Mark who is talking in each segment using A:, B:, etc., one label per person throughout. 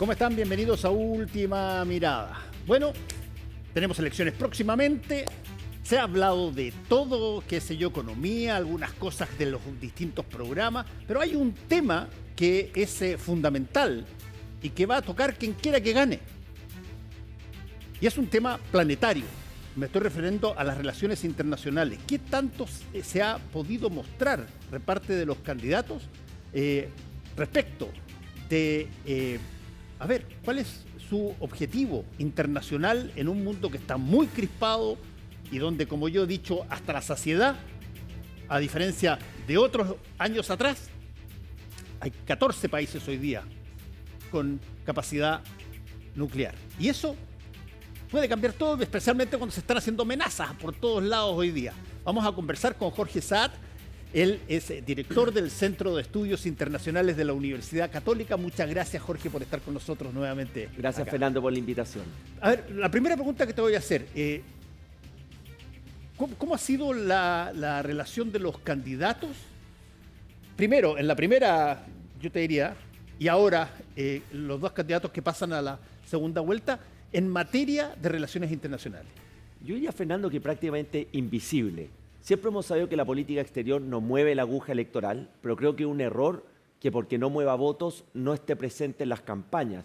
A: ¿Cómo están? Bienvenidos a Última Mirada. Bueno, tenemos elecciones próximamente. Se ha hablado de todo, qué sé yo, economía, algunas cosas de los distintos programas, pero hay un tema que es fundamental y que va a tocar quien quiera que gane. Y es un tema planetario. Me estoy refiriendo a las relaciones internacionales. ¿Qué tanto se ha podido mostrar de parte de los candidatos respecto de, cuál es su objetivo internacional en un mundo que está muy crispado y donde, como yo he dicho, hasta la saciedad, a diferencia de otros años atrás, hay 14 países hoy día con capacidad nuclear. Y eso puede cambiar todo, especialmente cuando se están haciendo amenazas por todos lados hoy día. Vamos a conversar con Jorge Saad. Él es director del Centro de Estudios Internacionales de la Universidad Católica. Muchas gracias, Jorge, por estar con nosotros nuevamente.
B: Gracias,
A: acá.
B: Fernando, por la invitación.
A: A ver, la primera pregunta que te voy a hacer. ¿Cómo ha sido la relación de los candidatos? Primero, en la primera, yo te diría, y ahora los dos candidatos que pasan a la segunda vuelta, en materia de relaciones internacionales.
B: Yo diría, Fernando, que prácticamente invisible. Siempre hemos sabido que la política exterior no mueve la aguja electoral, pero creo que es un error que porque no mueva votos no esté presente en las campañas.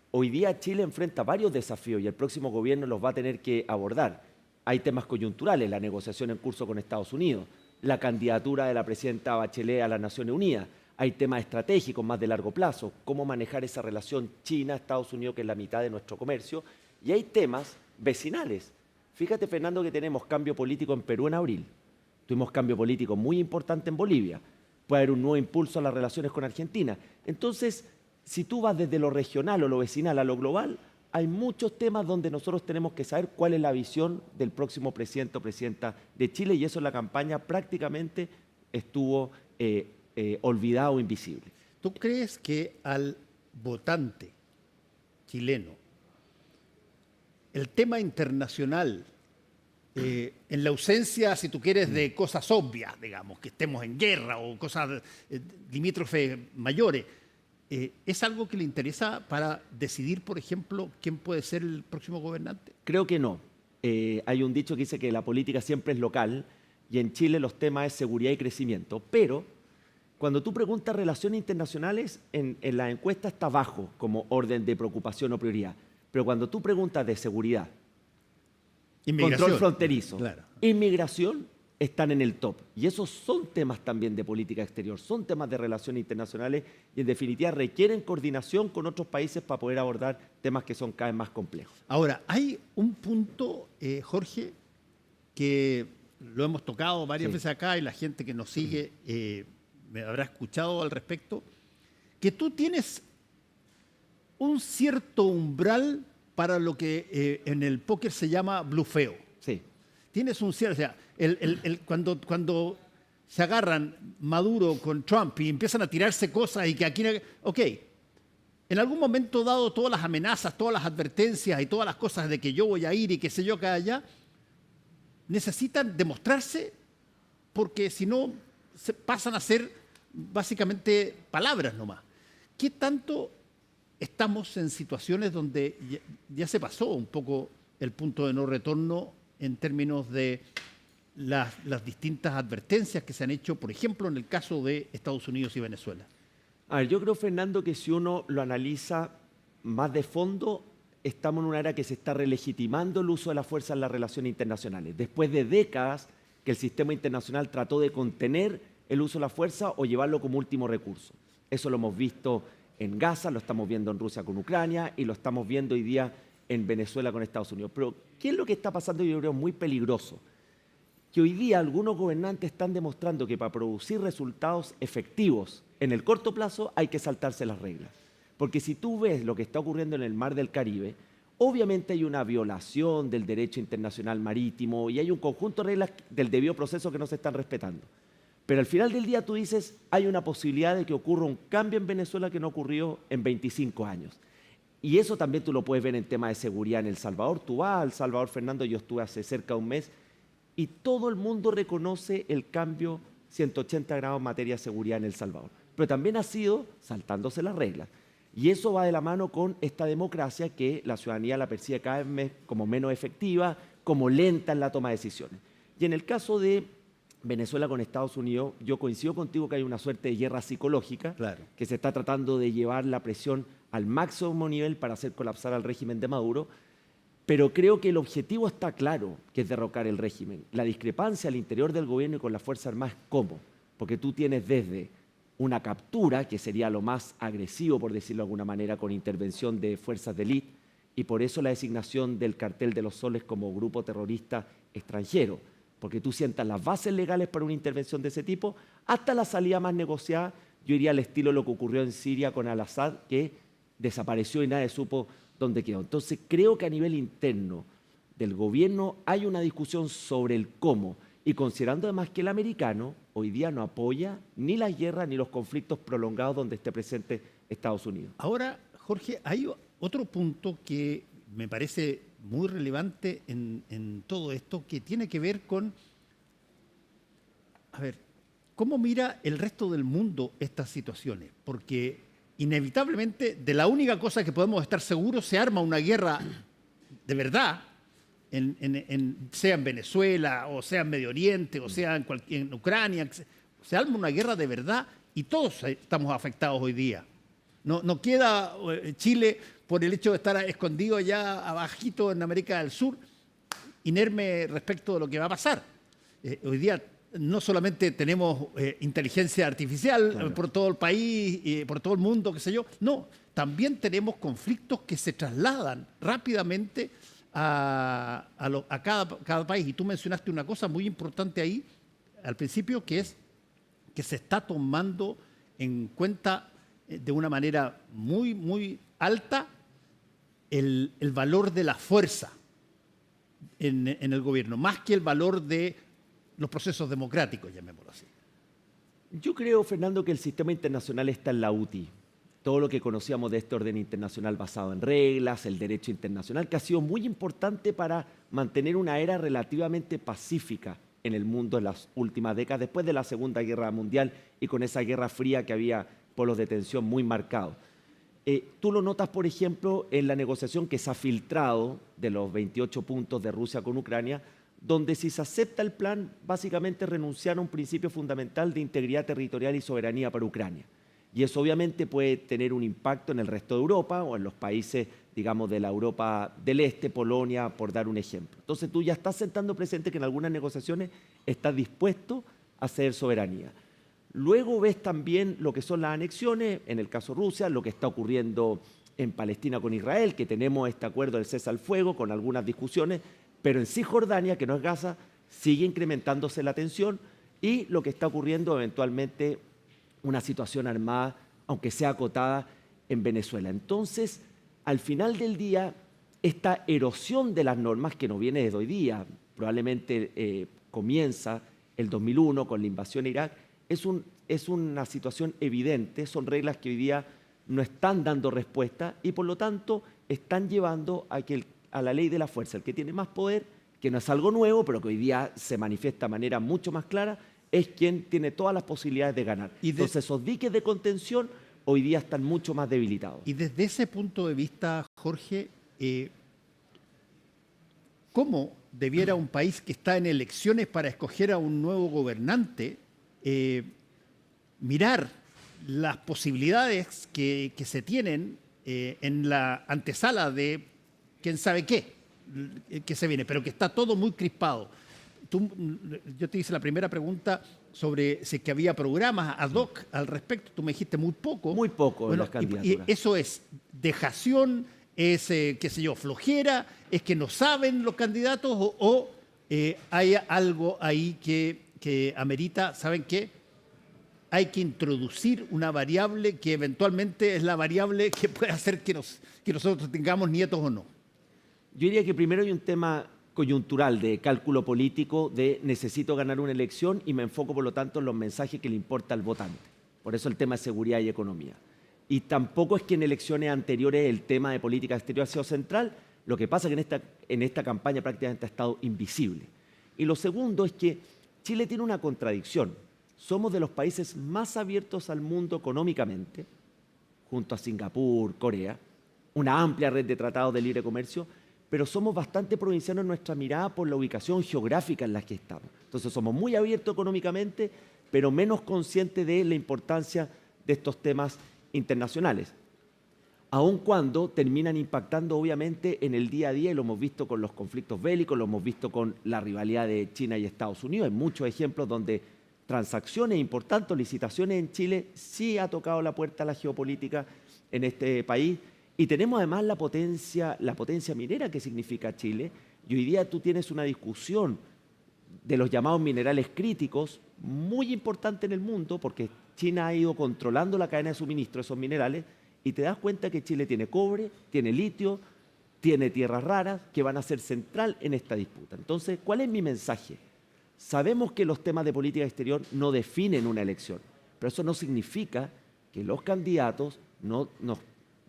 B: Hoy día Chile enfrenta varios desafíos y el próximo gobierno los va a tener que abordar. Hay temas coyunturales, la negociación en curso con Estados Unidos, la candidatura de la presidenta Bachelet a las Naciones Unidas. Hay temas estratégicos más de largo plazo, cómo manejar esa relación China-Estados Unidos, que es la mitad de nuestro comercio. Y hay temas vecinales. Fíjate, Fernando, que tenemos cambio político en Perú en abril. Tuvimos cambio político muy importante en Bolivia. Puede haber un nuevo impulso a las relaciones con Argentina. Entonces, si tú vas desde lo regional o lo vecinal a lo global, hay muchos temas donde nosotros tenemos que saber cuál es la visión del próximo presidente o presidenta de Chile, y eso en la campaña prácticamente estuvo olvidado o invisible.
A: ¿Tú crees que al votante chileno el tema internacional, en la ausencia, si tú quieres, de cosas obvias, digamos, que estemos en guerra o cosas limítrofes mayores, es algo que le interesa para decidir, por ejemplo, quién puede ser el próximo gobernante?
B: Creo que no. Hay un dicho que dice que la política siempre es local y en Chile los temas es seguridad y crecimiento, pero cuando tú preguntas relaciones internacionales, en la encuesta está bajo como orden de preocupación o prioridad. Pero cuando tú preguntas de seguridad, control fronterizo, claro, inmigración, están en el top. Y esos son temas también de política exterior, son temas de relaciones internacionales y en definitiva requieren coordinación con otros países para poder abordar temas que son cada vez más complejos.
A: Ahora, hay un punto, Jorge, que lo hemos tocado varias veces acá y la gente que nos sigue me habrá escuchado al respecto, que tú tienes un cierto umbral para lo que en el póker se llama blufeo.
B: Sí.
A: Tienes un cierto... O sea, cuando se agarran Maduro con Trump y empiezan a tirarse cosas y que aquí... Ok, en algún momento dado todas las amenazas, todas las advertencias y todas las cosas de que yo voy a ir y qué sé yo acá allá, necesitan demostrarse porque si no pasan a ser básicamente palabras nomás. ¿Qué tanto estamos en situaciones donde ya se pasó un poco el punto de no retorno en términos de las distintas advertencias que se han hecho, por ejemplo, en el caso de Estados Unidos y Venezuela?
B: A ver, yo creo, Fernando, que si uno lo analiza más de fondo, estamos en una era que se está relegitimando el uso de la fuerza en las relaciones internacionales. Después de décadas que el sistema internacional trató de contener el uso de la fuerza o llevarlo como último recurso. Eso lo hemos visto en Gaza, lo estamos viendo en Rusia con Ucrania y lo estamos viendo hoy día en Venezuela con Estados Unidos. Pero, ¿qué es lo que está pasando? Yo creo muy peligroso. Que hoy día algunos gobernantes están demostrando que para producir resultados efectivos en el corto plazo hay que saltarse las reglas. Porque si tú ves lo que está ocurriendo en el Mar del Caribe, obviamente hay una violación del derecho internacional marítimo y hay un conjunto de reglas del debido proceso que no se están respetando. Pero al final del día tú dices, hay una posibilidad de que ocurra un cambio en Venezuela que no ocurrió en 25 años. Y eso también tú lo puedes ver en temas de seguridad en El Salvador. Tú vas a El Salvador, Fernando, yo estuve hace cerca de un mes, y todo el mundo reconoce el cambio 180 grados en materia de seguridad en El Salvador. Pero también ha sido saltándose las reglas. Y eso va de la mano con esta democracia que la ciudadanía la percibe cada vez como menos efectiva, como lenta en la toma de decisiones. Y en el caso de Venezuela con Estados Unidos, yo coincido contigo que hay una suerte de guerra psicológica,
A: Claro.
B: que se está tratando de llevar la presión al máximo nivel para hacer colapsar al régimen de Maduro, pero creo que el objetivo está claro, que es derrocar el régimen. La discrepancia al interior del gobierno y con las Fuerzas Armadas, ¿cómo? Porque tú tienes desde una captura, que sería lo más agresivo, por decirlo de alguna manera, con intervención de fuerzas de élite, y por eso la designación del Cartel de los Soles como grupo terrorista extranjero, porque tú sientas las bases legales para una intervención de ese tipo, hasta la salida más negociada, yo iría al estilo de lo que ocurrió en Siria con Al-Assad, que desapareció y nadie supo dónde quedó. Entonces creo que a nivel interno del gobierno hay una discusión sobre el cómo, y considerando además que el americano hoy día no apoya ni las guerras ni los conflictos prolongados donde esté presente Estados Unidos.
A: Ahora, Jorge, hay otro punto que me parece muy relevante en todo esto, que tiene que ver con, a ver, cómo mira el resto del mundo estas situaciones, porque inevitablemente de la única cosa que podemos estar seguros se arma una guerra de verdad, sea en Venezuela, o sea en Medio Oriente, o sea en Ucrania, se arma una guerra de verdad y todos estamos afectados hoy día. No queda Chile, por el hecho de estar escondido allá abajito en América del Sur, inerme respecto de lo que va a pasar. Hoy día no solamente tenemos inteligencia artificial
B: Claro.
A: por todo el país, por todo el mundo, qué sé yo, no, también tenemos conflictos que se trasladan rápidamente a cada país. Y tú mencionaste una cosa muy importante ahí al principio, que es que se está tomando en cuenta de una manera muy, muy alta el valor de la fuerza en el gobierno, más que el valor de los procesos democráticos, llamémoslo así.
B: Yo creo, Fernando, que el sistema internacional está en la UTI. Todo lo que conocíamos de este orden internacional basado en reglas, el derecho internacional, que ha sido muy importante para mantener una era relativamente pacífica en el mundo en las últimas décadas, después de la Segunda Guerra Mundial y con esa guerra fría que había polos de tensión muy marcados. Tú lo notas, por ejemplo, en la negociación que se ha filtrado de los 28 puntos de Rusia con Ucrania, donde si se acepta el plan, básicamente renunciar a un principio fundamental de integridad territorial y soberanía para Ucrania. Y eso obviamente puede tener un impacto en el resto de Europa o en los países, digamos, de la Europa del Este, Polonia, por dar un ejemplo. Entonces tú ya estás sentando presente que en algunas negociaciones estás dispuesto a ceder soberanía. Luego ves también lo que son las anexiones, en el caso Rusia, lo que está ocurriendo en Palestina con Israel, que tenemos este acuerdo del cese al fuego con algunas discusiones, pero en Cisjordania, que no es Gaza, sigue incrementándose la tensión y lo que está ocurriendo eventualmente una situación armada, aunque sea acotada, en Venezuela. Entonces, al final del día, esta erosión de las normas, que no viene desde hoy día, probablemente comienza el 2001 con la invasión a Irak, es una situación evidente, son reglas que hoy día no están dando respuesta y por lo tanto están llevando a la ley de la fuerza. El que tiene más poder, que no es algo nuevo, pero que hoy día se manifiesta de manera mucho más clara, es quien tiene todas las posibilidades de ganar. Entonces esos diques de contención hoy día están mucho más debilitados.
A: Y desde ese punto de vista, Jorge, ¿cómo debiera un país que está en elecciones para escoger a un nuevo gobernante mirar las posibilidades que se tienen en la antesala de quién sabe qué que se viene, pero que está todo muy crispado? Yo te hice la primera pregunta sobre si es que había programas ad hoc al respecto. Tú me dijiste muy poco.
B: Muy poco,
A: bueno,
B: en las candidaturas.
A: Y eso es dejación, es, qué sé yo, flojera, es que no saben los candidatos o hay algo ahí que amerita, ¿saben qué? Hay que introducir una variable que eventualmente es la variable que puede hacer que nosotros tengamos nietos o no.
B: Yo diría que primero hay un tema coyuntural de cálculo político, de necesito ganar una elección y me enfoco por lo tanto en los mensajes que le importa al votante. Por eso el tema de seguridad y economía. Y tampoco es que en elecciones anteriores el tema de política exterior ha sido central, lo que pasa es que en esta campaña prácticamente ha estado invisible. Y lo segundo es que Chile tiene una contradicción. Somos de los países más abiertos al mundo económicamente, junto a Singapur, Corea, una amplia red de tratados de libre comercio, pero somos bastante provincianos en nuestra mirada por la ubicación geográfica en la que estamos. Entonces somos muy abiertos económicamente, pero menos conscientes de la importancia de estos temas internacionales, aun cuando terminan impactando obviamente en el día a día, y lo hemos visto con los conflictos bélicos, lo hemos visto con la rivalidad de China y Estados Unidos. Hay muchos ejemplos donde transacciones importantes, licitaciones en Chile, sí ha tocado la puerta a la geopolítica en este país. Y tenemos además la potencia minera que significa Chile. Y hoy día tú tienes una discusión de los llamados minerales críticos muy importante en el mundo, porque China ha ido controlando la cadena de suministro de esos minerales, y te das cuenta que Chile tiene cobre, tiene litio, tiene tierras raras que van a ser central en esta disputa. Entonces, ¿cuál es mi mensaje? Sabemos que los temas de política exterior no definen una elección, pero eso no significa que los candidatos no nos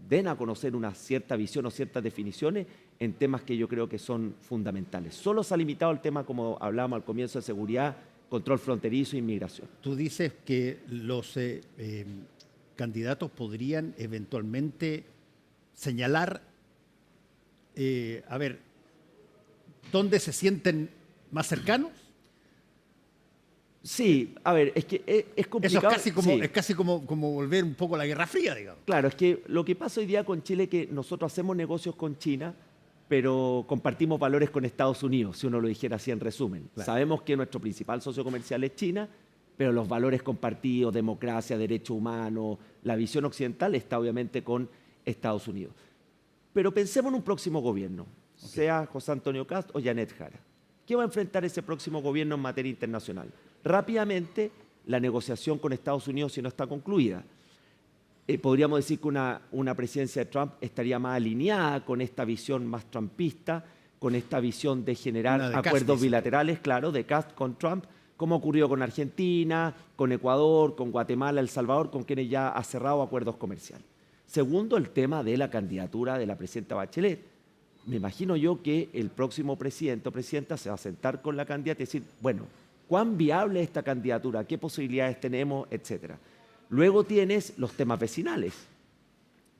B: den a conocer una cierta visión o ciertas definiciones en temas que yo creo que son fundamentales. Solo se ha limitado al tema, como hablábamos al comienzo, de seguridad, control fronterizo e inmigración.
A: Tú dices que los candidatos podrían eventualmente señalar, ¿dónde se sienten más cercanos?
B: Sí, a ver, es que es complicado.
A: Eso es casi como volver un poco a la Guerra Fría, digamos.
B: Claro, es que lo que pasa hoy día con Chile es que nosotros hacemos negocios con China, pero compartimos valores con Estados Unidos, si uno lo dijera así en resumen. Claro. Sabemos que nuestro principal socio comercial es China, pero los valores compartidos, democracia, derechos humanos, la visión occidental está obviamente con Estados Unidos. Pero pensemos en un próximo gobierno, sea José Antonio Kast o Janet Jara. ¿Qué va a enfrentar ese próximo gobierno en materia internacional? Rápidamente, la negociación con Estados Unidos, si no está concluida. Podríamos decir que una presidencia de Trump estaría más alineada con esta visión más trumpista, con esta visión de generar acuerdos bilaterales, claro, de Kast con Trump, como ocurrió con Argentina, con Ecuador, con Guatemala, El Salvador, con quienes ya ha cerrado acuerdos comerciales. Segundo, el tema de la candidatura de la presidenta Bachelet. Me imagino yo que el próximo presidente o presidenta se va a sentar con la candidata y decir, bueno, ¿cuán viable es esta candidatura? ¿Qué posibilidades tenemos? Etcétera. Luego tienes los temas vecinales.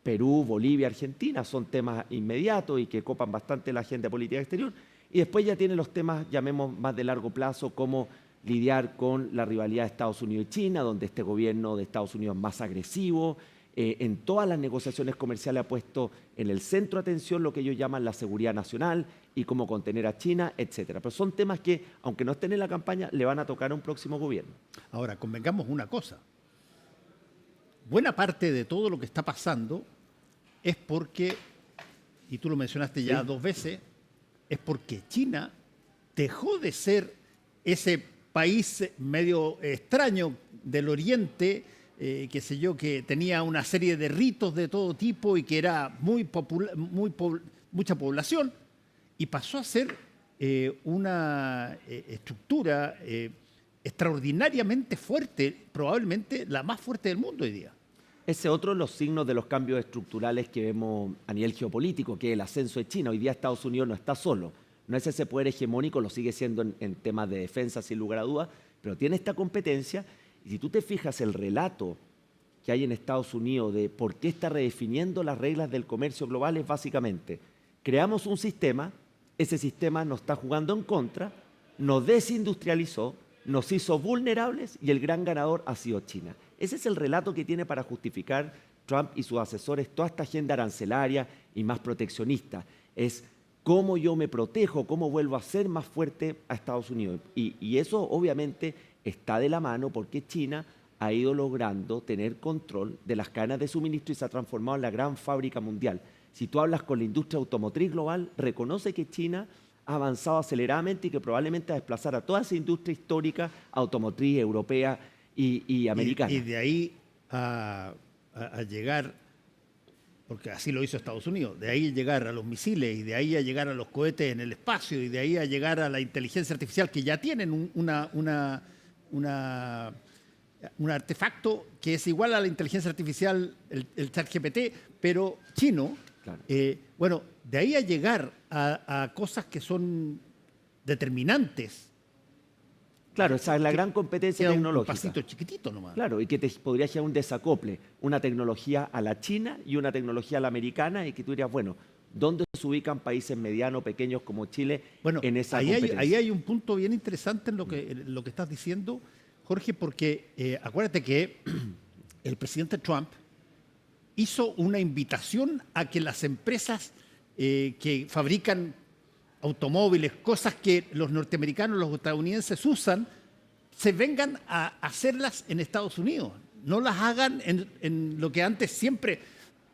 B: Perú, Bolivia, Argentina son temas inmediatos y que copan bastante la agenda política exterior. Y después ya tienes los temas, llamemos más de largo plazo, como lidiar con la rivalidad de Estados Unidos y China, donde este gobierno de Estados Unidos es más agresivo. En todas las negociaciones comerciales ha puesto en el centro de atención lo que ellos llaman la seguridad nacional y cómo contener a China, etcétera. Pero son temas que, aunque no estén en la campaña, le van a tocar a un próximo gobierno.
A: Ahora, convengamos una cosa. Buena parte de todo lo que está pasando es porque, y tú lo mencionaste ya dos veces, es porque China dejó de ser ese país medio extraño del Oriente, qué sé yo, que tenía una serie de ritos de todo tipo y que era mucha población, y pasó a ser una estructura extraordinariamente fuerte, probablemente la más fuerte del mundo hoy día.
B: Ese otro de los signos de los cambios estructurales que vemos a nivel geopolítico, que es el ascenso de China. Hoy día Estados Unidos no está solo, no es ese poder hegemónico, lo sigue siendo en temas de defensa sin lugar a dudas, pero tiene esta competencia. Y si tú te fijas el relato que hay en Estados Unidos de por qué está redefiniendo las reglas del comercio global es básicamente, creamos un sistema, ese sistema nos está jugando en contra, nos desindustrializó, nos hizo vulnerables y el gran ganador ha sido China. Ese es el relato que tiene para justificar Trump y sus asesores toda esta agenda arancelaria y más proteccionista. Es cómo yo me protejo, cómo vuelvo a ser más fuerte a Estados Unidos. Y eso obviamente está de la mano porque China ha ido logrando tener control de las cadenas de suministro y se ha transformado en la gran fábrica mundial. Si tú hablas con la industria automotriz global, reconoce que China ha avanzado aceleradamente y que probablemente va a desplazar a toda esa industria histórica automotriz europea y americana.
A: Y de ahí a llegar, porque así lo hizo Estados Unidos, de ahí a llegar a los misiles y de ahí a llegar a los cohetes en el espacio y de ahí a llegar a la inteligencia artificial, que ya tienen un artefacto que es igual a la inteligencia artificial, el ChatGPT, pero chino. Claro. Bueno, de ahí a llegar a cosas que son determinantes
B: Claro, esa es la gran competencia
A: Queda
B: tecnológica.
A: un pasito chiquitito nomás.
B: Claro, y que te podría llevar un desacople, una tecnología a la china y una tecnología a la americana, y que tú dirías, bueno, ¿dónde se ubican países medianos, pequeños como Chile
A: Bueno,
B: en esa
A: ahí
B: competencia?
A: ahí hay un punto bien interesante en lo que estás diciendo, Jorge, porque acuérdate que el presidente Trump hizo una invitación a que las empresas que fabrican automóviles, cosas que los norteamericanos, los estadounidenses usan, se vengan a hacerlas en Estados Unidos. No las hagan en lo que antes siempre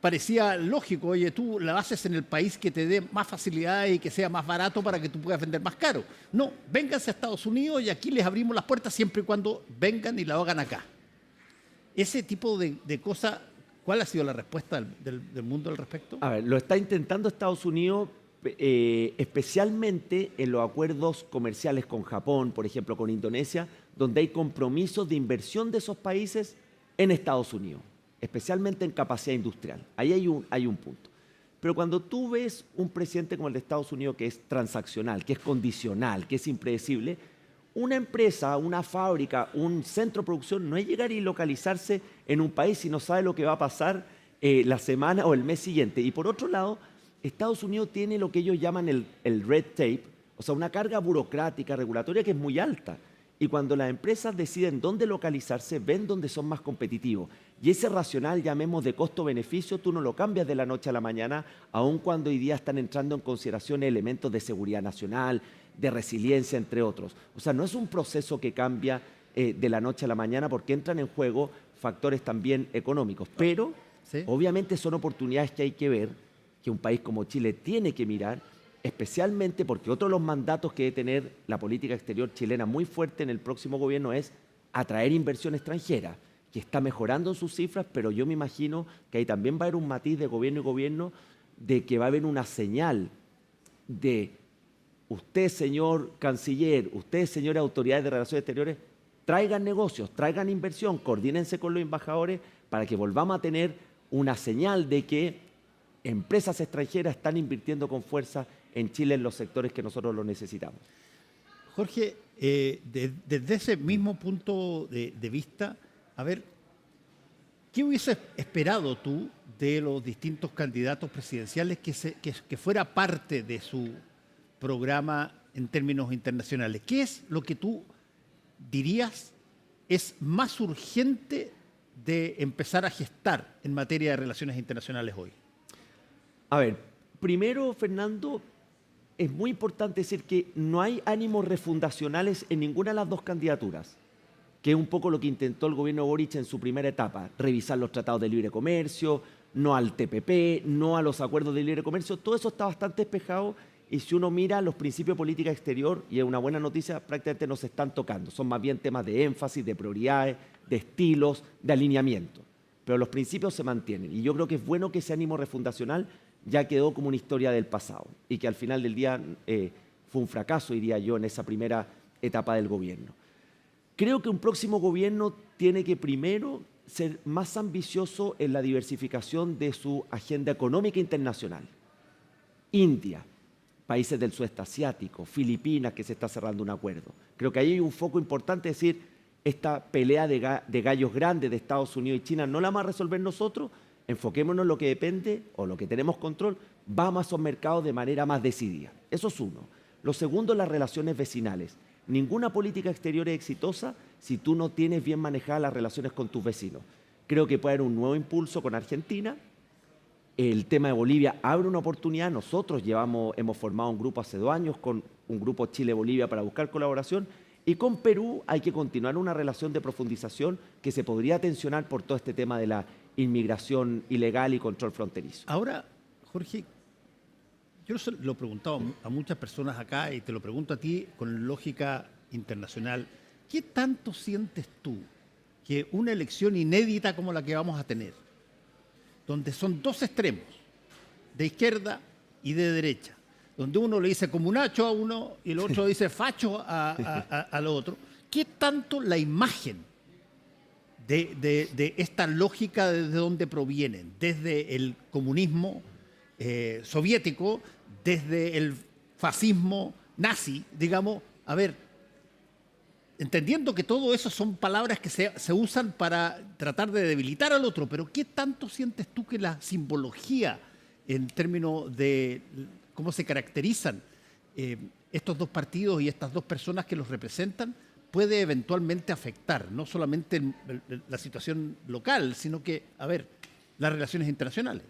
A: parecía lógico. Oye, tú la haces en el país que te dé más facilidades y que sea más barato para que tú puedas vender más caro. No, vénganse a Estados Unidos y aquí les abrimos las puertas siempre y cuando vengan y la hagan acá. Ese tipo de cosas, ¿cuál ha sido la respuesta del mundo al respecto?
B: A ver, lo está intentando Estados Unidos, especialmente en los acuerdos comerciales con Japón, por ejemplo, con Indonesia, donde hay compromisos de inversión de esos países en Estados Unidos, especialmente en capacidad industrial. Ahí hay un punto. Pero cuando tú ves un presidente como el de Estados Unidos, que es transaccional, que es condicional, que es impredecible, una empresa, una fábrica, un centro de producción no es llegar y localizarse en un país si no sabe lo que va a pasar la semana o el mes siguiente. Y por otro lado, Estados Unidos tiene lo que ellos llaman el red tape, o sea, una carga burocrática, regulatoria que es muy alta. Y cuando las empresas deciden dónde localizarse, ven dónde son más competitivos. Y ese racional, llamemos de costo-beneficio, tú no lo cambias de la noche a la mañana, aun cuando hoy día están entrando en consideración elementos de seguridad nacional, de resiliencia, entre otros. O sea, no es un proceso que cambia de la noche a la mañana, porque entran en juego factores también económicos. Pero,
A: ¿sí?
B: Obviamente son oportunidades que hay que ver, que un país como Chile tiene que mirar, especialmente porque otro de los mandatos que debe tener la política exterior chilena muy fuerte en el próximo gobierno es atraer inversión extranjera, que está mejorando en sus cifras, pero yo me imagino que ahí también va a haber un matiz de gobierno y gobierno, de que va a haber una señal de usted, señor canciller, usted, señores autoridades de relaciones exteriores, traigan negocios, traigan inversión, coordínense con los embajadores para que volvamos a tener una señal de que empresas extranjeras están invirtiendo con fuerza en Chile en los sectores que nosotros lo necesitamos.
A: Jorge, desde ese mismo punto de vista, a ver, ¿qué hubieses esperado tú de los distintos candidatos presidenciales que fuera parte de su programa en términos internacionales? ¿Qué es lo que tú dirías es más urgente de empezar a gestar en materia de relaciones internacionales hoy?
B: A ver, primero, Fernando, es muy importante decir que no hay ánimos refundacionales en ninguna de las dos candidaturas, que es un poco lo que intentó el gobierno Boric en su primera etapa, revisar los tratados de libre comercio, no al TPP, no a los acuerdos de libre comercio, todo eso está bastante despejado, y si uno mira los principios de política exterior, y es una buena noticia, prácticamente no se están tocando, son más bien temas de énfasis, de prioridades, de estilos, de alineamiento, pero los principios se mantienen, y yo creo que es bueno que ese ánimo refundacional ya quedó como una historia del pasado y que al final del día fue un fracaso, diría yo, en esa primera etapa del gobierno. Creo que un próximo gobierno tiene que primero ser más ambicioso en la diversificación de su agenda económica internacional. India, países del sudeste asiático, Filipinas, que se está cerrando un acuerdo. Creo que ahí hay un foco importante, es decir, esta pelea de gallos grandes de Estados Unidos y China no la vamos a resolver nosotros. Enfoquémonos en lo que depende o lo que tenemos control, vamos a esos mercados de manera más decidida. Eso es uno. Lo segundo, las relaciones vecinales. Ninguna política exterior es exitosa si tú no tienes bien manejadas las relaciones con tus vecinos. Creo que puede haber un nuevo impulso con Argentina. El tema de Bolivia abre una oportunidad. Nosotros hemos formado un grupo hace 2 años con un grupo Chile-Bolivia para buscar colaboración. Y con Perú hay que continuar una relación de profundización que se podría tensionar por todo este tema de la inmigración ilegal y control fronterizo.
A: Ahora, Jorge, yo lo he preguntado a muchas personas acá y te lo pregunto a ti con lógica internacional. ¿Qué tanto sientes tú que una elección inédita como la que vamos a tener, donde son dos extremos, de izquierda y de derecha, donde uno le dice comunacho a uno y el otro dice facho al otro, ¿qué tanto la imagen de esta lógica desde dónde provienen? Desde el comunismo soviético, desde el fascismo nazi, digamos, a ver, entendiendo que todo eso son palabras que se usan para tratar de debilitar al otro, pero ¿qué tanto sientes tú que la simbología en términos de cómo se caracterizan estos dos partidos y estas dos personas que los representan puede eventualmente afectar no solamente la situación local, sino que, a ver, las relaciones internacionales?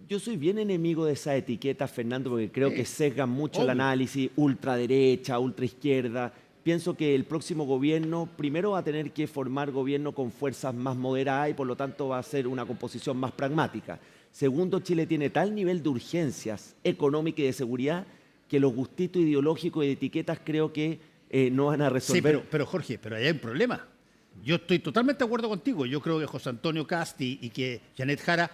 B: Yo soy bien enemigo de esa etiqueta, Fernando, porque creo que sesgan mucho el
A: obvio.
B: análisis, ultraderecha, ultraizquierda. Pienso que el próximo gobierno primero va a tener que formar gobierno con fuerzas más moderadas y por lo tanto va a ser una composición más pragmática. Segundo, Chile tiene tal nivel de urgencias económicas y de seguridad que los gustitos ideológicos y de etiquetas creo que no van a resolver.
A: Sí, pero Jorge, pero ahí hay un problema. Yo estoy totalmente de acuerdo contigo. Yo creo que José Antonio Kast y que Janet Jara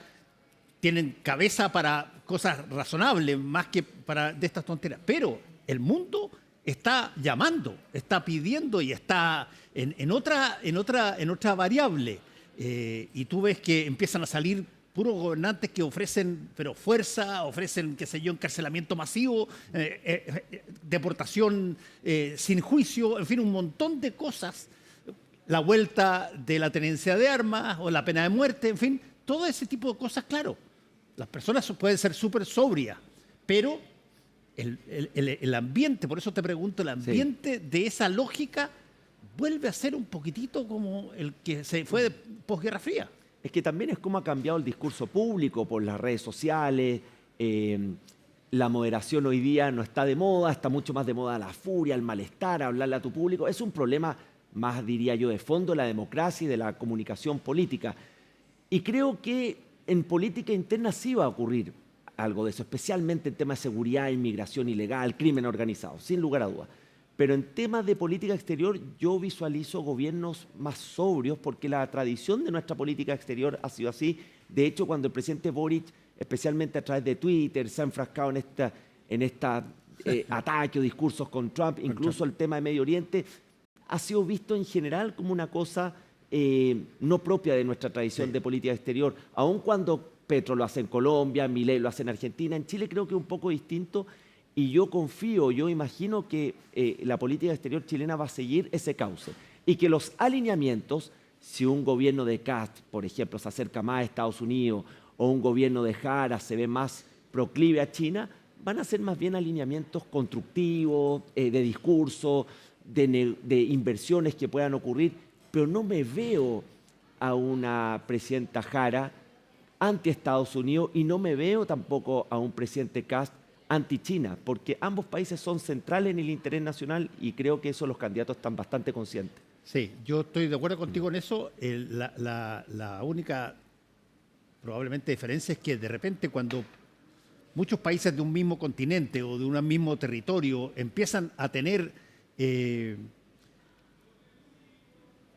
A: tienen cabeza para cosas razonables más que para de estas tonteras. Pero el mundo está llamando, está pidiendo y está en otra variable. Y tú ves que empiezan a salir puros gobernantes que ofrecen, pero fuerza, ofrecen, qué sé yo, encarcelamiento masivo, deportación sin juicio, en fin, un montón de cosas. La vuelta de la tenencia de armas o la pena de muerte, en fin, todo ese tipo de cosas, claro. Las personas pueden ser súper sobrias, pero el ambiente, por eso te pregunto, el ambiente de esa lógica vuelve a ser un poquitito como el que se fue de posguerra fría.
B: Es que también es cómo ha cambiado el discurso público por las redes sociales. La moderación hoy día no está de moda, está mucho más de moda la furia, el malestar, hablarle a tu público. Es un problema más, diría yo, de fondo de la democracia y de la comunicación política. Y creo que en política interna sí va a ocurrir algo de eso, especialmente en temas de seguridad, inmigración ilegal, crimen organizado, sin lugar a dudas. Pero en temas de política exterior yo visualizo gobiernos más sobrios porque la tradición de nuestra política exterior ha sido así. De hecho, cuando el presidente Boric, especialmente a través de Twitter, se ha enfrascado en esta ataque o discursos con Trump, incluso el tema de Medio Oriente, ha sido visto en general como una cosa no propia de nuestra tradición de política exterior. Aun cuando Petro lo hace en Colombia, Milei lo hace en Argentina, en Chile creo que es un poco distinto. Y yo confío, yo imagino que la política exterior chilena va a seguir ese cauce y que los alineamientos, si un gobierno de Kast, por ejemplo, se acerca más a Estados Unidos o un gobierno de Jara se ve más proclive a China, van a ser más bien alineamientos constructivos, de discurso, de inversiones que puedan ocurrir, pero no me veo a una presidenta Jara anti-Estados Unidos y no me veo tampoco a un presidente Kast anti-China, porque ambos países son centrales en el interés nacional y creo que eso los candidatos están bastante conscientes.
A: Sí, yo estoy de acuerdo contigo en eso. La única probablemente diferencia es que de repente cuando muchos países de un mismo continente o de un mismo territorio empiezan a tener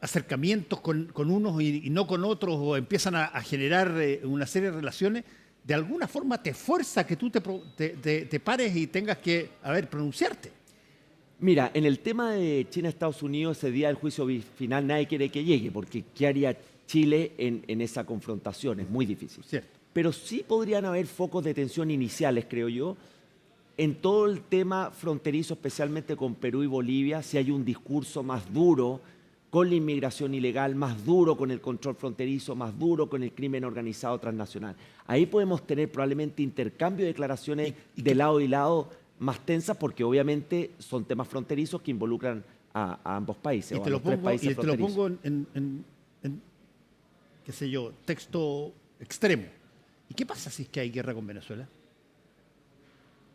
A: acercamientos con unos y no con otros o empiezan a generar una serie de relaciones, de alguna forma te fuerza que tú te pares y tengas que, pronunciarte.
B: Mira, en el tema de China-Estados Unidos, ese día del juicio final nadie quiere que llegue, porque ¿qué haría Chile en esa confrontación? Es muy difícil.
A: Cierto.
B: Pero sí podrían haber focos de tensión iniciales, creo yo, en todo el tema fronterizo, especialmente con Perú y Bolivia, si hay un discurso más duro con la inmigración ilegal, más duro con el control fronterizo, más duro con el crimen organizado transnacional. Ahí podemos tener probablemente intercambio de declaraciones de lado y lado más tensas, porque obviamente son temas fronterizos que involucran a ambos países.
A: Y te lo pongo en, qué sé yo, texto extremo. ¿Y qué pasa si es que hay guerra con Venezuela?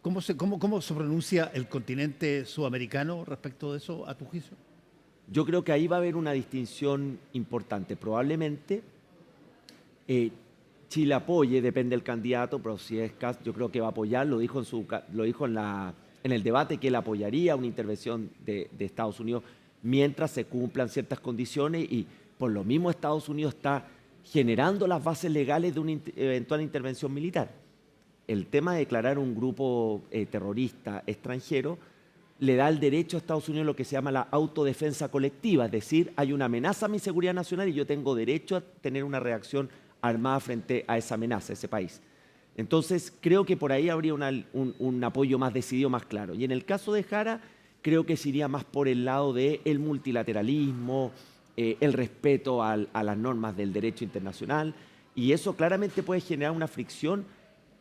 A: ¿Cómo se pronuncia el continente sudamericano respecto de eso, a tu juicio?
B: Yo creo que ahí va a haber una distinción importante. Probablemente Chile apoye, depende del candidato, pero si es Kast, yo creo que va a apoyar. Lo dijo en el debate que él apoyaría una intervención de Estados Unidos mientras se cumplan ciertas condiciones y por lo mismo Estados Unidos está generando las bases legales de una eventual intervención militar. El tema de declarar un grupo terrorista extranjero le da el derecho a Estados Unidos lo que se llama la autodefensa colectiva, es decir, hay una amenaza a mi seguridad nacional y yo tengo derecho a tener una reacción armada frente a esa amenaza, a ese país. Entonces, creo que por ahí habría un apoyo más decidido, más claro. Y en el caso de Jara, creo que se iría más por el lado del multilateralismo, el respeto a las normas del derecho internacional, y eso claramente puede generar una fricción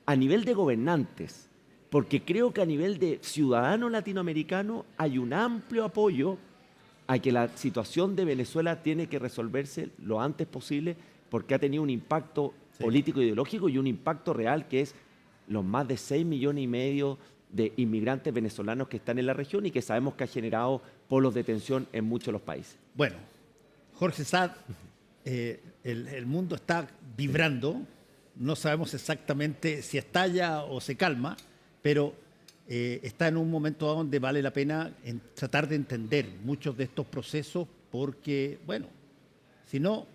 B: a nivel de gobernantes, porque creo que a nivel de ciudadano latinoamericano hay un amplio apoyo a que la situación de Venezuela tiene que resolverse lo antes posible, porque ha tenido un impacto político e ideológico y un impacto real, que es los más de 6,5 millones de inmigrantes venezolanos que están en la región y que sabemos que ha generado polos de tensión en muchos de los países.
A: Bueno, Jorge Saad, el mundo está vibrando, no sabemos exactamente si estalla o se calma, pero está en un momento donde vale la pena tratar de entender muchos de estos procesos, porque, bueno, si no,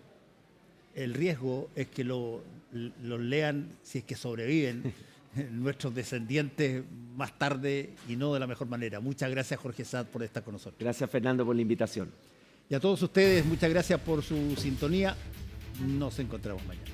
A: el riesgo es que los lean, si es que sobreviven, nuestros descendientes más tarde y no de la mejor manera. Muchas gracias, Jorge Saad, por estar con nosotros.
B: Gracias, Fernando, por la invitación.
A: Y a todos ustedes, muchas gracias por su sintonía. Nos encontramos mañana.